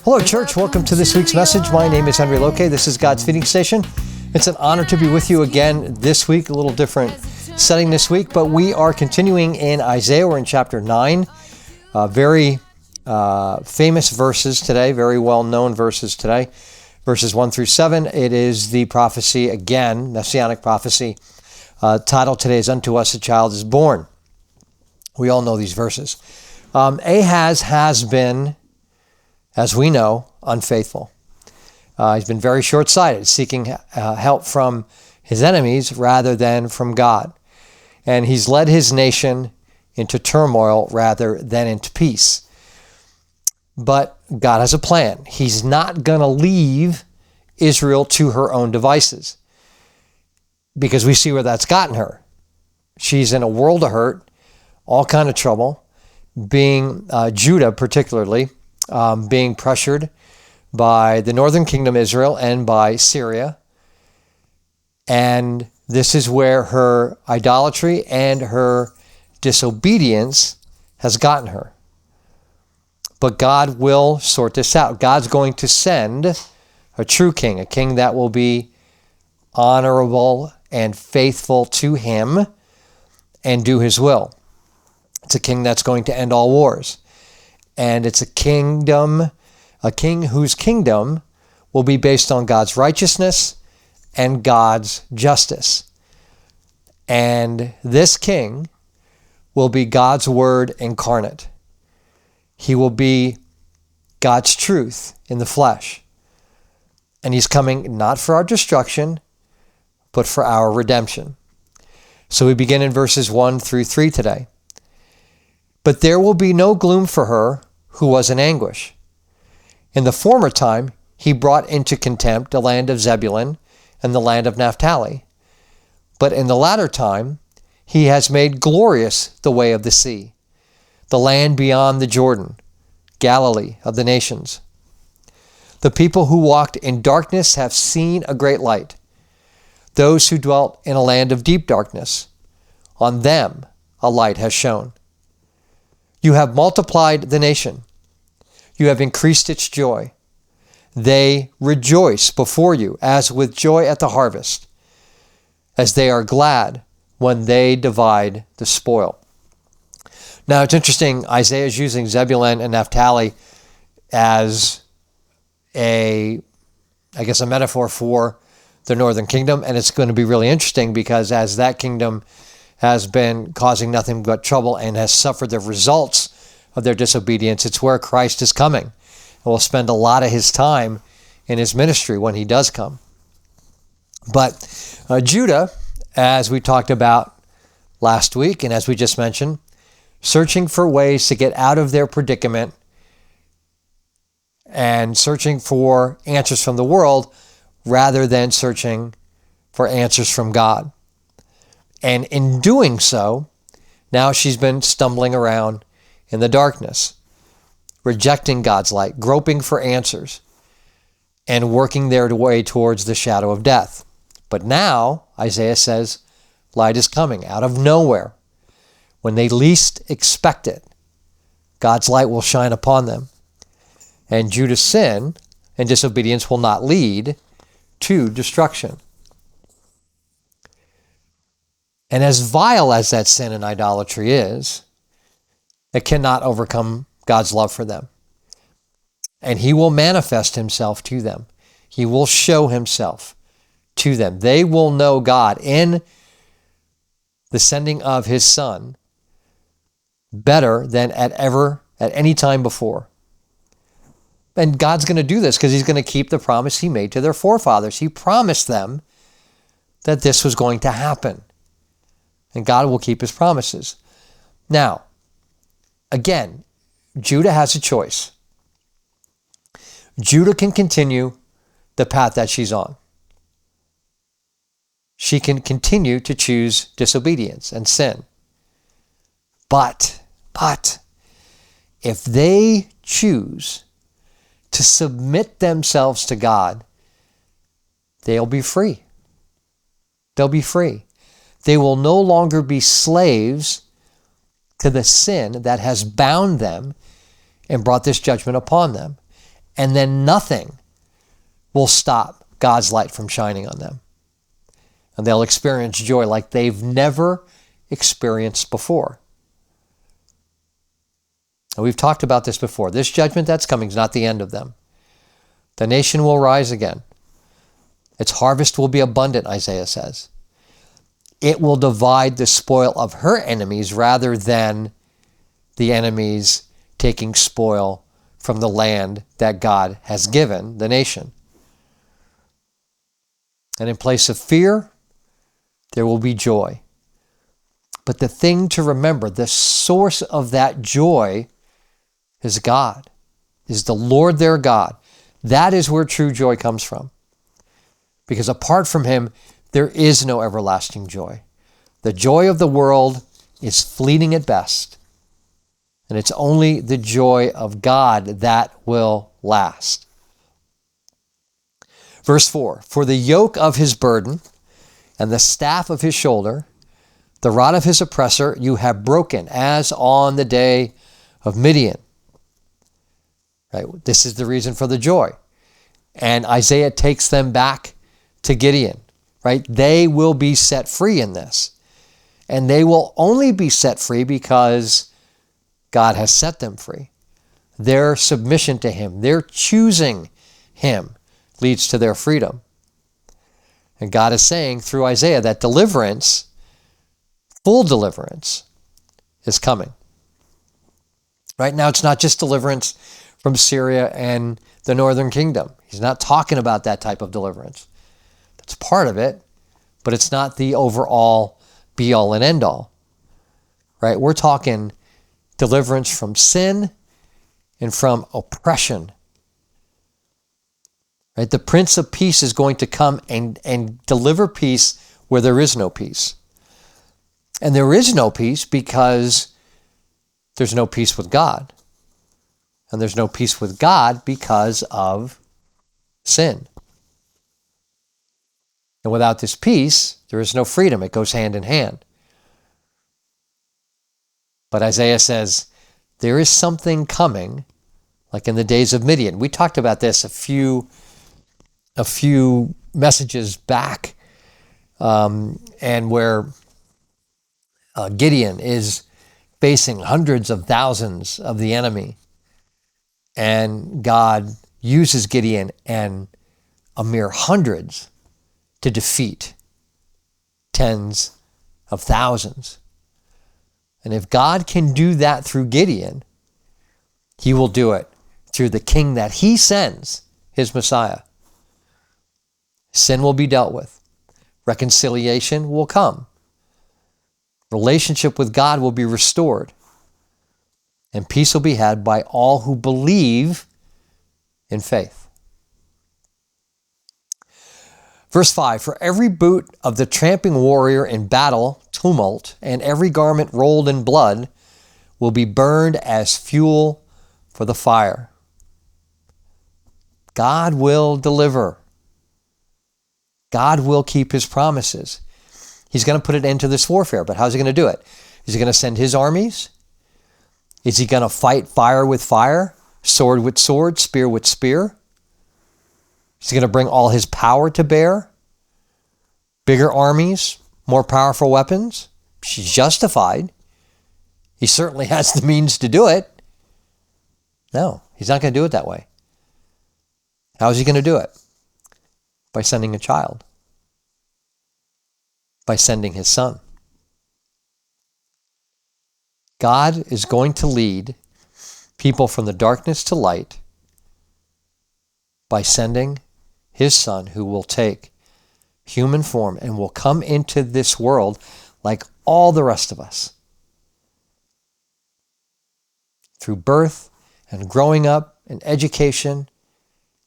Hello, church. Welcome to this week's message. My name is Henry Loke. This is God's Feeding Station. It's an honor to be with you again this week, a little different setting this week, but we are continuing in Isaiah. We're in chapter 9. Very famous verses today, very well-known verses today. Verses 1 through 7. It is the prophecy, again, messianic prophecy. Title today is Unto Us a Child is Born. We all know these verses. Ahaz has been, as we know, unfaithful. He's been very short-sighted, seeking help from his enemies rather than from God. And he's led his nation into turmoil rather than into peace. But God has a plan. He's not going to leave Israel to her own devices, because we see where that's gotten her. She's in a world of hurt, all kind of trouble, being Judah particularly, being pressured by the northern kingdom Israel and by Syria. And this is where her idolatry and her disobedience has gotten her. But God will sort this out. God's going to send a true king, a king that will be honorable and faithful to him and do his will. It's a king that's going to end all wars. And it's a king whose kingdom will be based on God's righteousness and God's justice. And this king will be God's word incarnate. He will be God's truth in the flesh. And he's coming not for our destruction, but for our redemption. So we begin in verses 1 through 3 today. But there will be no gloom for her who was in anguish. In the former time, he brought into contempt the land of Zebulun and the land of Naphtali. But in the latter time, he has made glorious the way of the sea, the land beyond the Jordan, Galilee of the nations. The people who walked in darkness have seen a great light. Those who dwelt in a land of deep darkness, on them a light has shone. You have multiplied the nation. You have increased its joy. They rejoice before you as with joy at the harvest, as they are glad when they divide the spoil. Now it's interesting, Isaiah is using Zebulun and Naphtali as a metaphor for the northern kingdom, and it's going to be really interesting because as that kingdom has been causing nothing but trouble and has suffered the results of their disobedience, it's where Christ is coming. And will spend a lot of his time in his ministry when he does come. But Judah, as we talked about last week, and as we just mentioned, searching for ways to get out of their predicament and searching for answers from the world rather than searching for answers from God. And in doing so, now she's been stumbling around in the darkness, rejecting God's light, groping for answers, and working their way towards the shadow of death. But now, Isaiah says, light is coming out of nowhere. When they least expect it, God's light will shine upon them. And Judah's sin and disobedience will not lead to destruction. And as vile as that sin and idolatry is, it cannot overcome God's love for them. And he will manifest himself to them. He will show himself to them. They will know God in the sending of his Son better than at any time before. And God's going to do this because he's going to keep the promise he made to their forefathers. He promised them that this was going to happen. And God will keep his promises. Now, again, Judah has a choice. Judah can continue the path that she's on. She can continue to choose disobedience and sin. But, if they choose to submit themselves to God, they'll be free. They'll be free. They will no longer be slaves to the sin that has bound them and brought this judgment upon them. And then nothing will stop God's light from shining on them. And they'll experience joy like they've never experienced before. And we've talked about this before. This judgment that's coming is not the end of them. The nation will rise again. Its harvest will be abundant, Isaiah says. It will divide the spoil of her enemies rather than the enemies taking spoil from the land that God has given the nation. And in place of fear, there will be joy. But the thing to remember, the source of that joy is God, is the Lord their God. That is where true joy comes from. Because apart from him, there is no everlasting joy. The joy of the world is fleeting at best. And it's only the joy of God that will last. Verse 4, for the yoke of his burden and the staff of his shoulder, the rod of his oppressor, you have broken, as on the day of Midian. Right? This is the reason for the joy. And Isaiah takes them back to Gideon. Right? They will be set free in this. And they will only be set free because God has set them free. Their submission to him, their choosing him, leads to their freedom. And God is saying through Isaiah that deliverance, full deliverance, is coming. Right now, it's not just deliverance from Syria and the northern kingdom. He's not talking about that type of deliverance. That's part of it, but it's not the overall be-all and end-all. Right? We're talking deliverance from sin and from oppression. Right? The Prince of Peace is going to come and deliver peace where there is no peace. And there is no peace because there's no peace with God. And there's no peace with God because of sin. And without this peace, there is no freedom. It goes hand in hand. But Isaiah says, there is something coming, like in the days of Midian. We talked about this a few messages back, and where Gideon is facing hundreds of thousands of the enemy. And God uses Gideon and a mere hundreds to defeat tens of thousands. And if God can do that through Gideon, he will do it through the king that he sends, his Messiah. Sin will be dealt with. Reconciliation will come. Relationship with God will be restored. And peace will be had by all who believe in faith. Verse 5, for every boot of the tramping warrior in battle, tumult, and every garment rolled in blood will be burned as fuel for the fire. God will deliver. God will keep his promises. He's going to put an end to this warfare, but how's he going to do it? Is he going to send his armies? Is he going to fight fire with fire, sword with sword, spear with spear? Is he going to bring all his power to bear? Bigger armies, more powerful weapons? She's justified. He certainly has the means to do it. No, he's not going to do it that way. How is he going to do it? By sending a child. By sending his son. God is going to lead people from the darkness to light by sending his son, who will take human form and will come into this world like all the rest of us. Through birth and growing up and education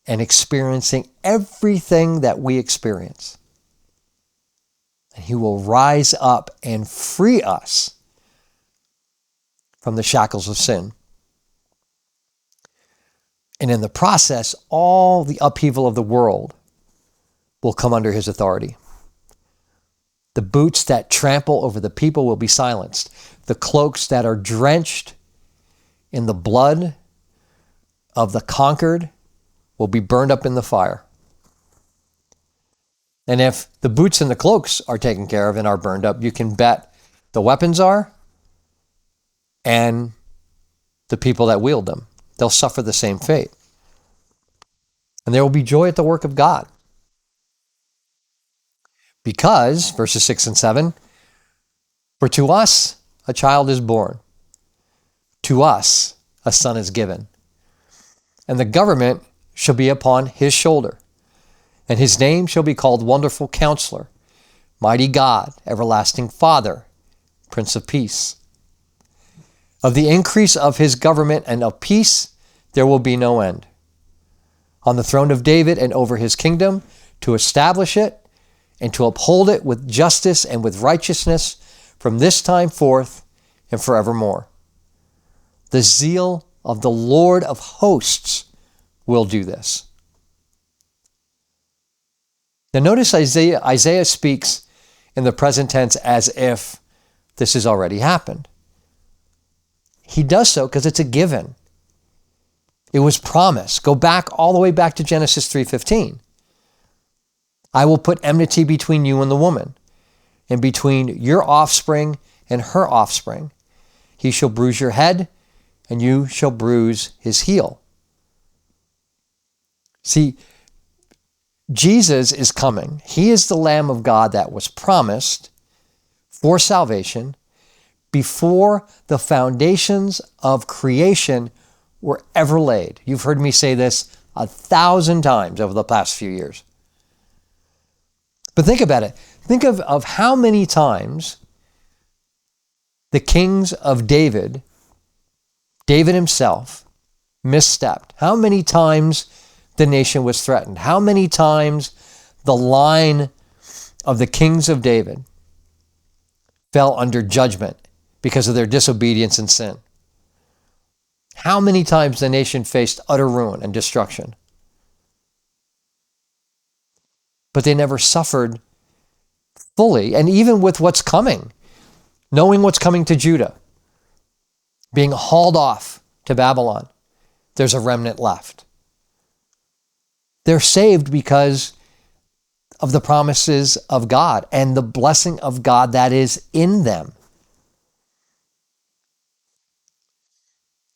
and experiencing everything that we experience. And he will rise up and free us from the shackles of sin. And in the process, all the upheaval of the world will come under his authority. The boots that trample over the people will be silenced. The cloaks that are drenched in the blood of the conquered will be burned up in the fire. And if the boots and the cloaks are taken care of and are burned up, you can bet the weapons are and the people that wield them. They'll suffer the same fate. And there will be joy at the work of God. Because, verses 6 and 7, for to us a child is born, to us a son is given, and the government shall be upon his shoulder, and his name shall be called Wonderful Counselor, Mighty God, Everlasting Father, Prince of Peace. Of the increase of his government and of peace there will be no end. On the throne of David and over his kingdom, to establish it and to uphold it with justice and with righteousness from this time forth and forevermore. The zeal of the Lord of hosts will do this. Now notice Isaiah speaks in the present tense as if this has already happened. He does so because it's a given. It was promised. Go back all the way back to Genesis 3:15. I will put enmity between you and the woman, and between your offspring and her offspring. He shall bruise your head, and you shall bruise his heel. See, Jesus is coming. He is the Lamb of God that was promised for salvation before the foundations of creation were ever laid. You've heard me say this 1,000 times over the past few years. But think about it. Think of how many times the kings of David himself, misstepped. How many times the nation was threatened. How many times the line of the kings of David fell under judgment because of their disobedience and sin. How many times the nation faced utter ruin and destruction. But they never suffered fully. And even with what's coming, knowing what's coming to Judah, being hauled off to Babylon, there's a remnant left. They're saved because of the promises of God and the blessing of God that is in them.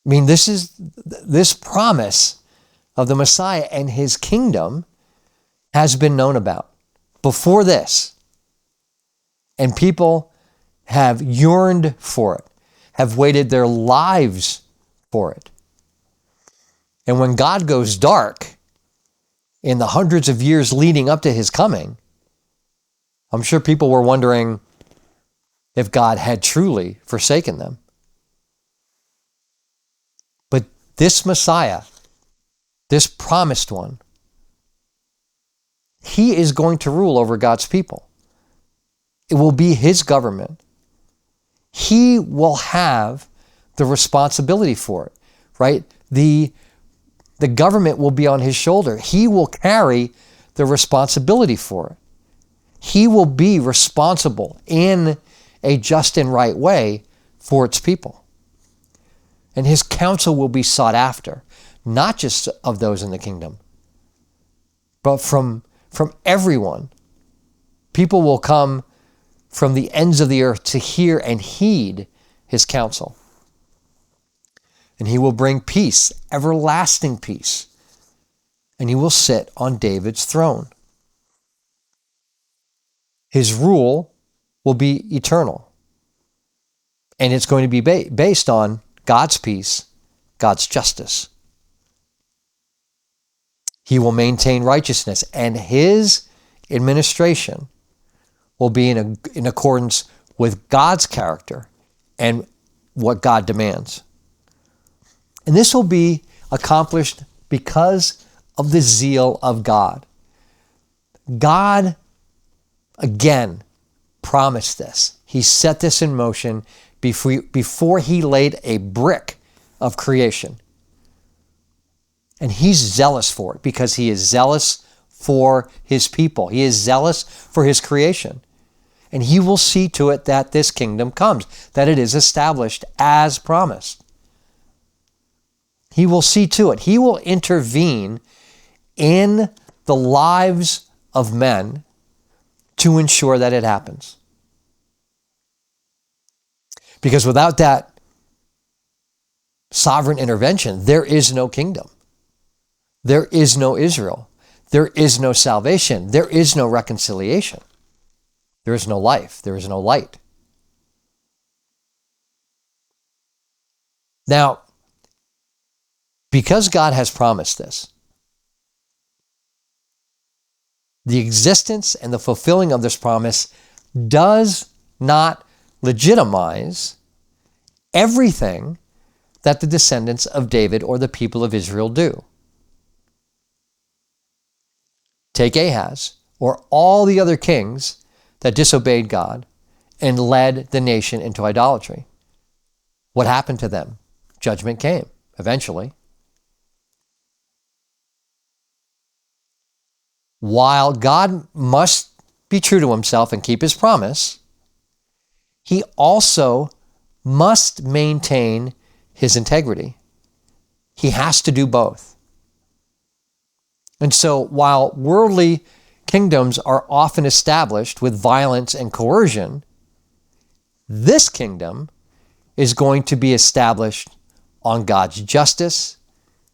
I mean, this promise of the Messiah and his kingdom has been known about before this. And people have yearned for it, have waited their lives for it. And when God goes dark in the hundreds of years leading up to his coming, I'm sure people were wondering if God had truly forsaken them. But this Messiah, this promised one, he is going to rule over God's people. It will be his government. He will have the responsibility for it, right? The government will be on his shoulder. He will carry the responsibility for it. He will be responsible in a just and right way for its people. And his counsel will be sought after, not just of those in the kingdom, but from everyone. People will come from the ends of the earth to hear and heed his counsel. And he will bring peace, everlasting peace. And he will sit on David's throne. His rule will be eternal. And it's going to be based on God's peace, God's justice. He will maintain righteousness, and his administration will be in accordance with God's character and what God demands. And this will be accomplished because of the zeal of God. God, again, promised this. He set this in motion before he laid a brick of creation. And he's zealous for it because he is zealous for his people. He is zealous for his creation. And he will see to it that this kingdom comes, that it is established as promised. He will see to it. He will intervene in the lives of men to ensure that it happens. Because without that sovereign intervention, there is no kingdom. There is no Israel. There is no salvation. There is no reconciliation. There is no life. There is no light. Now, because God has promised this, the existence and the fulfilling of this promise does not legitimize everything that the descendants of David or the people of Israel do. Take Ahaz or all the other kings that disobeyed God and led the nation into idolatry. What happened to them? Judgment came eventually. While God must be true to himself and keep his promise, he also must maintain his integrity. He has to do both. And so while worldly kingdoms are often established with violence and coercion, this kingdom is going to be established on God's justice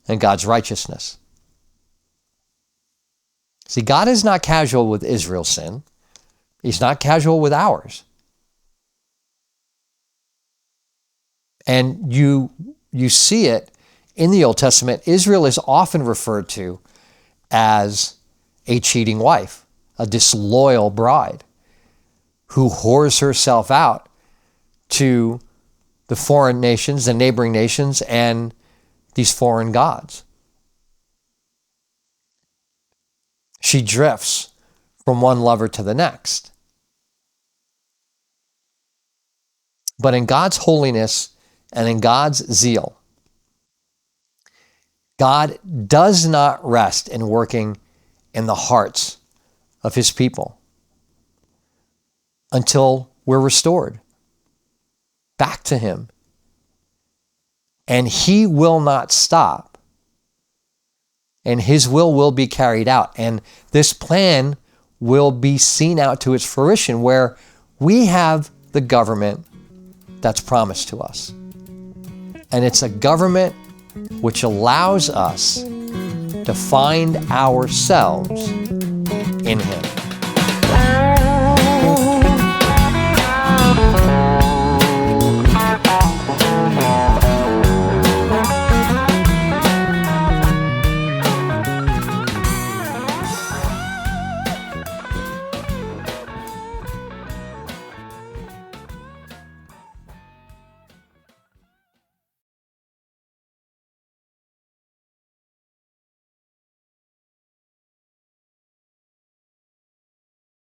and God's righteousness. See, God is not casual with Israel's sin. He's not casual with ours. And you see it in the Old Testament. Israel is often referred to as a cheating wife, a disloyal bride who whores herself out to the foreign nations, the neighboring nations, and these foreign gods. She drifts from one lover to the next. But in God's holiness and in God's zeal, God does not rest in working in the hearts of his people until we're restored back to him. And he will not stop. And his will be carried out. And this plan will be seen out to its fruition, where we have the government that's promised to us. And it's a government which allows us to find ourselves in him.